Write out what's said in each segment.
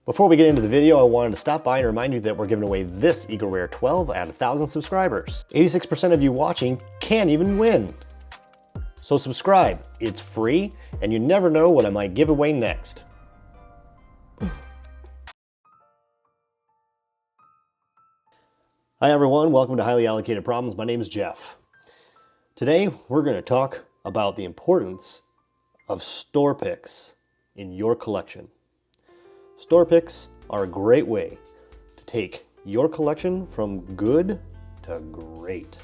Before we get into the video, I wanted to stop by and remind you that we're giving away this Eagle Rare 12 at 1,000 subscribers. 86% of you watching can't even win. So subscribe, it's free, and you never know what I might give away next. Hi everyone, welcome to Highly Allocated Problems. My name is Jeff. Today, we're going to talk about the importance of store picks in your collection. Store picks are a great way to take your collection from good to great.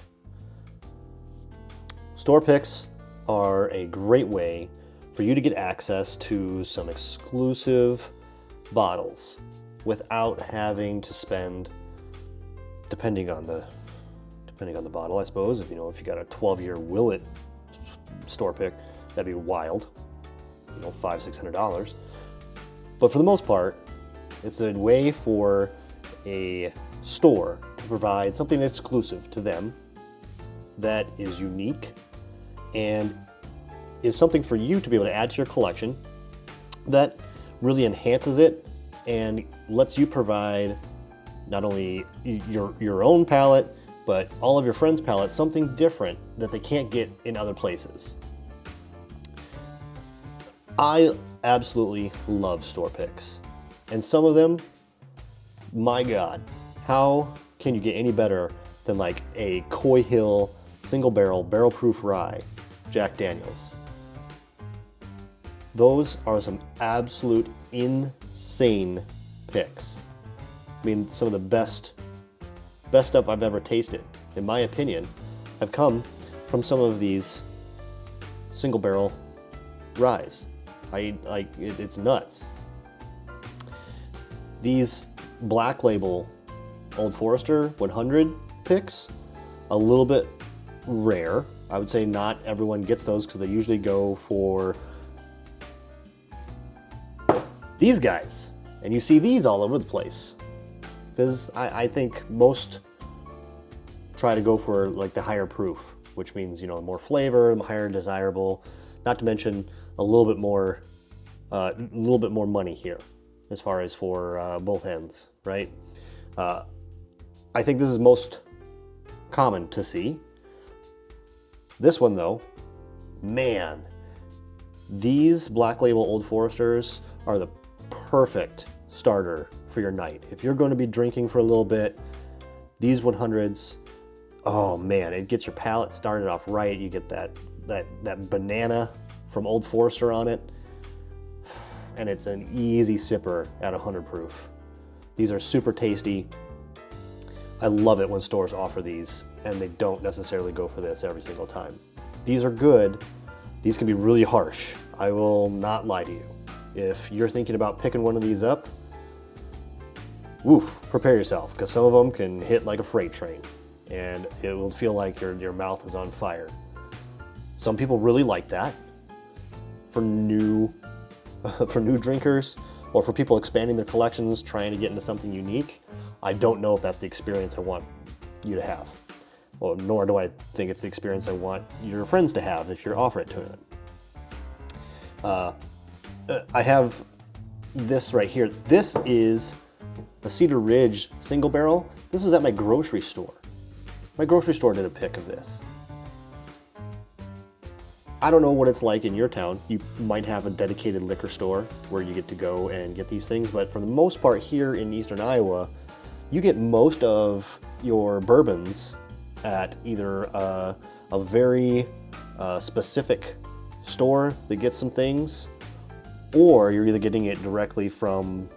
Store picks are a great way for you to get access to some exclusive bottles without having to spend, depending on the bottle, I suppose. If you got a 12-year Willet store pick, that'd be wild. $500-600. But for the most part, it's a way for a store to provide something exclusive to them that is unique and is something for you to be able to add to your collection that really enhances it and lets you provide not only your own palette, but all of your friends' palettes, something different that they can't get in other places. I absolutely love store picks. And some of them, my God, how can you get any better than like a Coy Hill single barrel proof rye Jack Daniels? Those are some absolute insane picks. I mean, some of the best stuff I've ever tasted, in my opinion, have come from some of these single barrel ryes. It's nuts. These Black Label Old Forester 100 picks, a little bit rare. I would say not everyone gets those because they usually go for these guys. And you see these all over the place. Because I think most try to go for like the higher proof, which means, more flavor, higher desirable, not to mention a little bit more money here as far as for both ends, right? I think this is most common to see. This one though, man, these Black Label Old Foresters are the perfect starter for your night. If you're going to be drinking for a little bit, these 100s, oh man, it gets your palate started off right. You get that banana from Old Forester on it, and it's an easy sipper at 100 proof. These are super tasty. I love it when stores offer these and they don't necessarily go for this every single time. These are good. These can be really harsh. I will not lie to you. If you're thinking about picking one of these up, prepare yourself, because some of them can hit like a freight train and it will feel like your mouth is on fire. Some people really like that. For new drinkers, or for people expanding their collections, trying to get into something unique, I don't know if that's the experience I want you to have. Well, nor do I think it's the experience I want your friends to have if you offer it to them. I have this right here. This is a Cedar Ridge single barrel. This was at my grocery store. My grocery store did a pick of this. I don't know what it's like in your town. You might have a dedicated liquor store where you get to go and get these things, but for the most part here in eastern Iowa, you get most of your bourbons at either a very specific store that gets some things, or you're either getting it directly from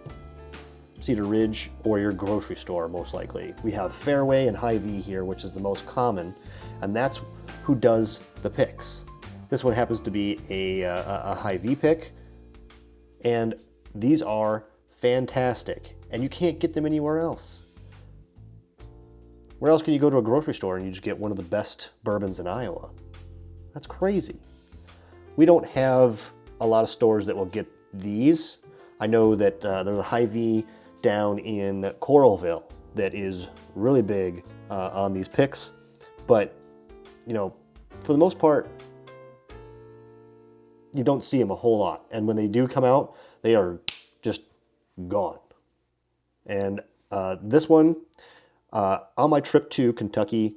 Cedar Ridge or your grocery store, most likely. We have Fairway and Hy-Vee here, which is the most common, and that's who does the picks. This one happens to be a Hy-Vee pick, and these are fantastic, and you can't get them anywhere else. Where else can you go to a grocery store and you just get one of the best bourbons in Iowa? That's crazy. We don't have a lot of stores that will get these. I know that there's a Hy-Vee down in Coralville that is really big on these picks, but for the most part, you don't see them a whole lot. And when they do come out, they are just gone. And this one, on my trip to Kentucky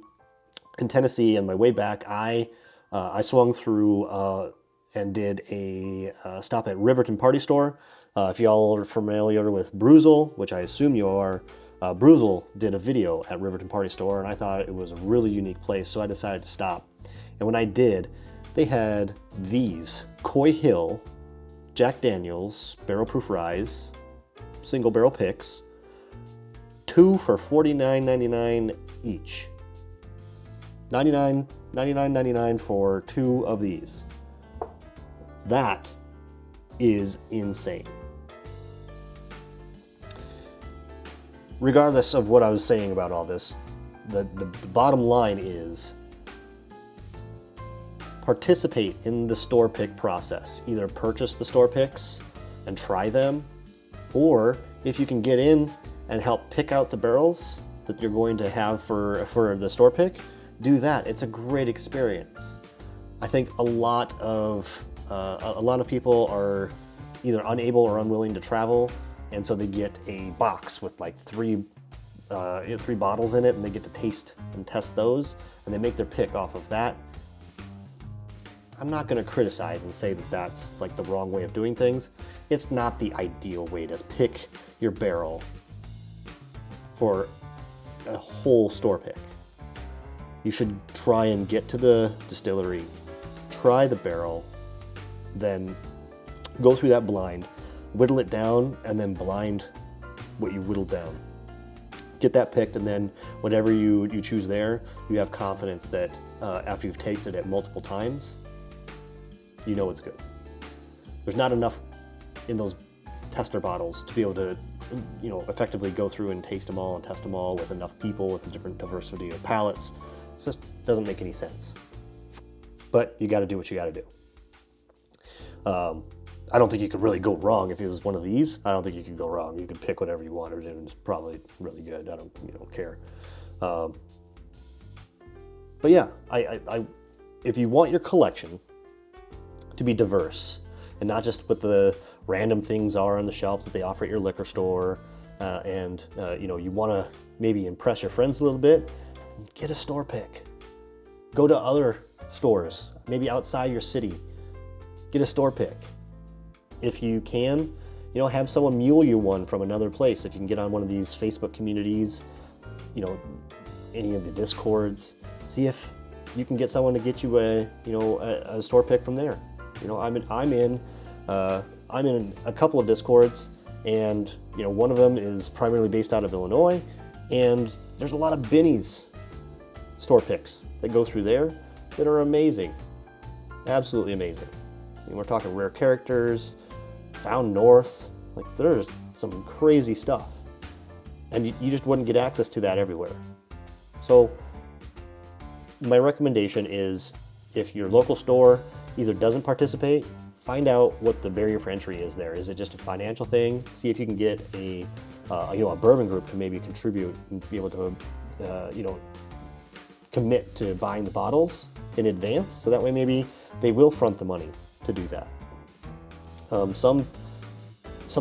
and Tennessee, and my way back, I swung through and did a stop at Riverton Party Store. If y'all are familiar with Bruzel, which I assume you are, Bruzel did a video at Riverton Party Store, and I thought it was a really unique place, so I decided to stop. And when I did, they had these Coy Hill Jack Daniels Barrel Proof Rye single barrel picks, 2 for $49.99 each. $99.99 for 2 of these. That is insane. Regardless of what I was saying about all this, the bottom line is participate in the store pick process. Either purchase the store picks and try them, or if you can get in and help pick out the barrels that you're going to have for the store pick, do that. It's a great experience. I think a lot of people are either unable or unwilling to travel, and so they get a box with like three bottles in it, and they get to taste and test those, and they make their pick off of that. I'm not going to criticize and say that that's like the wrong way of doing things. It's not the ideal way to pick your barrel for a whole store pick. You should try and get to the distillery, try the barrel, then go through that blind, whittle it down, and then blind what you whittled down. Get that picked, and then whatever you choose there, you have confidence that after you've tasted it multiple times, you know it's good. There's not enough in those tester bottles to be able to, effectively go through and taste them all and test them all with enough people with a different diversity of palates. It just doesn't make any sense. But you got to do what you got to do. I don't think you could really go wrong if it was one of these. I don't think you could go wrong. You could pick whatever you wanted, and it's probably really good. I don't care. But yeah, I if you want your collection to be diverse and not just what the random things are on the shelf that they offer at your liquor store, and you want to maybe impress your friends a little bit, get a store pick. Go to other stores, maybe outside your city. Get a store pick. If you can, have someone mule you one from another place. If you can get on one of these Facebook communities, any of the Discords, see if you can get someone to get you a store pick from there. I'm in a couple of Discords, and one of them is primarily based out of Illinois, and there's a lot of Binny's store picks that go through there that are amazing, absolutely amazing. We're talking rare characters, Found North, like there's some crazy stuff, and you just wouldn't get access to that everywhere. So my recommendation is, if your local store either doesn't participate, find out what the barrier for entry is there. Is it just a financial thing? See if you can get a bourbon group to maybe contribute and be able to, commit to buying the bottles in advance, so that way maybe they will front the money to do that. Some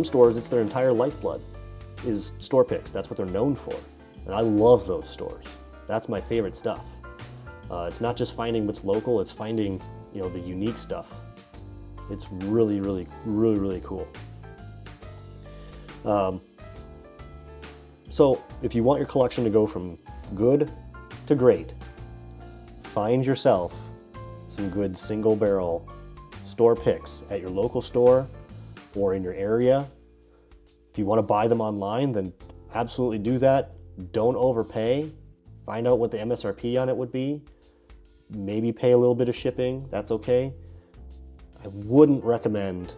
stores, it's their entire lifeblood is store picks. That's what they're known for, and I love those stores. That's my favorite stuff. It's not just finding what's local; it's finding the unique stuff. It's really, really, really, really cool. So if you want your collection to go from good to great, find yourself some good single barrel store picks at your local store or in your area. If you want to buy them online, then absolutely do that. Don't overpay. Find out what the MSRP on it would be. Maybe pay a little bit of shipping. That's okay. I wouldn't recommend,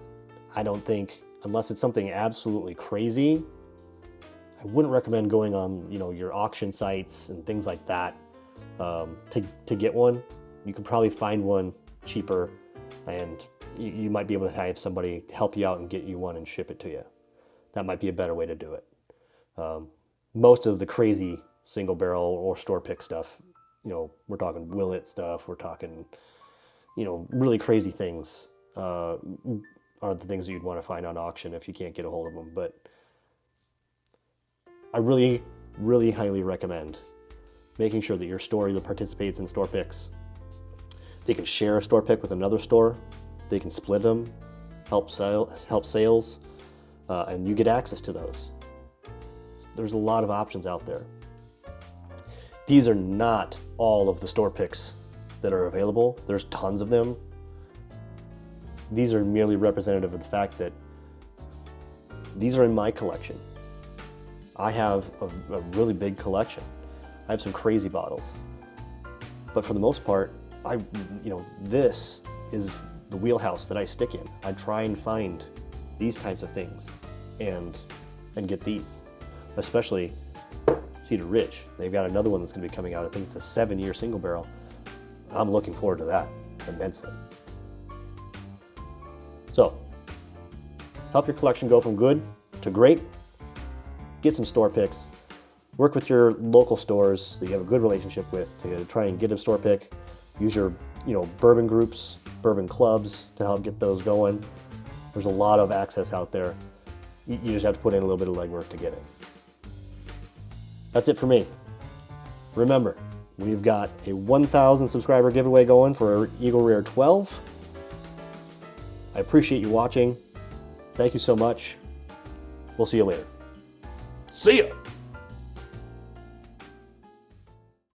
I don't think, unless it's something absolutely crazy, I wouldn't recommend going on your auction sites and things like that to get one. You could probably find one cheaper, and you might be able to have somebody help you out and get you one and ship it to you. That might be a better way to do it. Most of the crazy single barrel or store pick stuff, we're talking Willet stuff, we're talking, really crazy things are the things that you'd want to find on auction if you can't get a hold of them. But I really, really highly recommend making sure that your store either participates in store picks. They can share a store pick with another store. They can split them, help sales, and you get access to those. There's a lot of options out there. These are not all of the store picks that are available. There's tons of them. These are merely representative of the fact that these are in my collection. I have a really big collection. I have some crazy bottles. But for the most part, this is the wheelhouse that I stick in. I try and find these types of things and get these. Especially Cedar Ridge. They've got another one that's going to be coming out. I think it's a 7-year single barrel. I'm looking forward to that immensely. So, help your collection go from good to great. Get some store picks. Work with your local stores that you have a good relationship with to try and get a store pick. Use your, bourbon groups, bourbon clubs to help get those going. There's a lot of access out there. You just have to put in a little bit of legwork to get it. That's it for me. Remember, we've got a 1,000 subscriber giveaway going for Eagle Rare 12. I appreciate you watching. Thank you so much. We'll see you later. See ya!